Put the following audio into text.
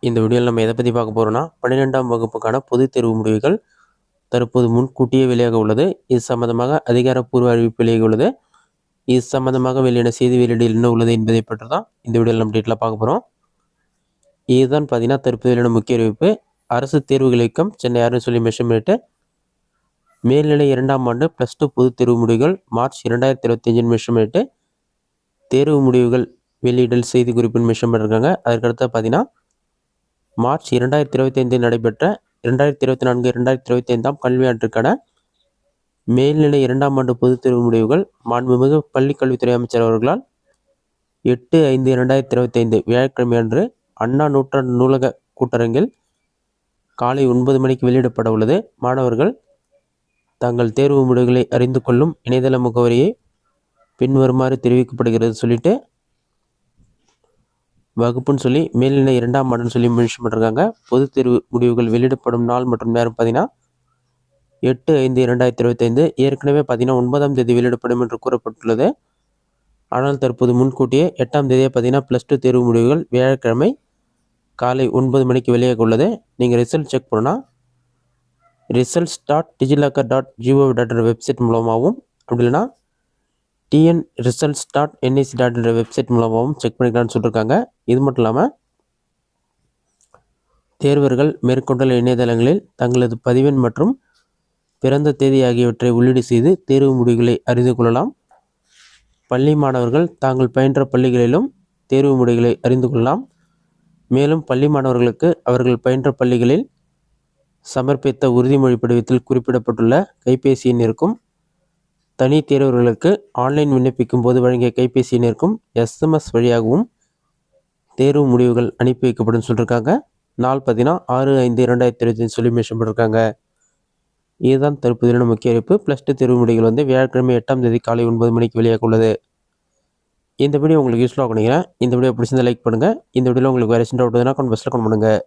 இந்த வீடியோவில் நம்ம எதை பற்றி பார்க்க போகிறோம்னா 12ஆம் வகுப்புக்கான பொதுத் தேர்வு முடிவுகள் தற்போது முன்கூட்டியே வெளியாக உள்ளது. இது சம்பந்தமாக அதிகாரப்பூர்வ அறிவிப்பு வெளியாக உள்ளது. இது சம்பந்தமாக வெளியான செய்தி வெளியீடு என்ன உள்ளது என்பதை பற்றி தான் இந்த வீடியோவில் நம்ம டீட்டெயிலாக பார்க்க போகிறோம். இதுதான் பார்த்தீங்கன்னா தற்போது வெளியான முக்கிய அறிவிப்பு. அரசு தேர்வுகள் இயக்கம் சென்னை யாருன்னு சொல்லி மென்ஷன் பண்ணிட்டு மேல்நிலை 2ஆம் ஆண்டு +2 பொதுத் தேர்வு முடிவுகள் மார்ச் 2025 மென்ஷன் பண்ணிட்டு தேர்வு முடிவுகள் வெளியிடல் செய்தி குறிப்பின் மென்ஷன் பண்ணியிருக்காங்க. அதுக்கடுத்து பார்த்தீங்கன்னா மார்ச் 2025 நடைபெற்ற 2024-2025 கல்வியாண்டிற்கான மேல்நிலை 2ஆம் ஆண்டு பொதுத் தேர்வு முடிவுகள் மாண்புமிகு பள்ளிக்கல்வித்துறை அமைச்சர் அவர்களால் 8/5/2025 வியாழக்கிழமை அன்று அண்ணா நூற்றாண்டு நூலக கூட்டரங்கில் காலை 9 மணிக்கு வெளியிடப்பட உள்ளது. மாணவர்கள் தங்கள் தேர்வு முடிவுகளை அறிந்து கொள்ளும் இணையதள முகவரியை பின்வருமாறு தெரிவிக்கப்படுகிறது சொல்லிட்டு வகுப்புன்னு சொல்லி மேல்நிலை 2ஆம் ஆண்டுன்னு சொல்லி மென்ஷன் பண்ணிருக்காங்க. பொதுத் தேர்வு முடிவுகள் வெளியிடப்படும் நாள் மற்றும் நேரம் பார்த்தீங்கன்னா 8/5/2025. ஏற்கனவே பார்த்தீங்கன்னா 9ஆம் தேதி வெளியிடப்படும் என்று கூறப்பட்டுள்ளது. ஆனால் தற்போது முன்கூட்டியே 8ஆம் தேதியே பார்த்தீங்கன்னா +2 தேர்வு முடிவுகள் வியாழக்கிழமை காலை 9 மணிக்கு வெளியாக உள்ளது. நீங்கள் ரிசல்ட் செக் பண்ணால் results.digillocker.gov.in வெப்சைட் மூலமாகவும் அப்படி இல்லைனா tnresults.nic.in வெப்சைட் மூலமாகவும் செக் பண்ணிக்கலாம்னு சொல்லியிருக்காங்க. இது மட்டும் இல்லாமல் தேர்வர்கள் மேற்கொண்டுள்ள இணையதளங்களில் தங்களது பதிவெண் மற்றும் பிறந்த தேதி ஆகியவற்றை உள்ளீடு செய்து தேர்வு முடிவுகளை அறிந்து கொள்ளலாம். பள்ளி மாணவர்கள் தாங்கள் பயின்ற பள்ளிகளிலும் தேர்வு முடிவுகளை அறிந்து கொள்ளலாம். மேலும் பள்ளி மாணவர்களுக்கு அவர்கள் பயின்ற பள்ளிகளில் சமர்ப்பித்த உறுதிமொழி படிவத்தில் குறிப்பிடப்பட்டுள்ள கைபேசி எண் இருக்கும். தனி தேர்வர்களுக்கு ஆன்லைன் விண்ணப்பிக்கும் போது வழங்கிய கைபேசி எண் இருக்கும். SMS வழியாகவும் தேர்வு முடிவுகள் அனுப்பி வைக்கப்படும் சொல்லியிருக்காங்க. நாள் பார்த்தீங்கன்னா 6/5/2025 சொல்லி மென்ஷன் பண்ணியிருக்காங்க. இதுதான் தற்போதைய முக்கிய அறிவிப்பு. +2 தேர்வு முடிவுகள் வியாழக்கிழமை 8ஆம் தேதி காலை 9 மணிக்கு வெளியாக உள்ளது. இந்த வீடியோ உங்களுக்கு யூஸ்ஃபுல்லாக நினைக்கிறேன். இந்த வீடியோ பிடிச்சிருந்தா லைக் பண்ணுங்கள். இந்த வீடியோவில் உங்களுக்கு வேறு சின்ன டவுட் கமெண்ட் பாக்ஸில் கமெண்ட் பண்ணுங்கள்.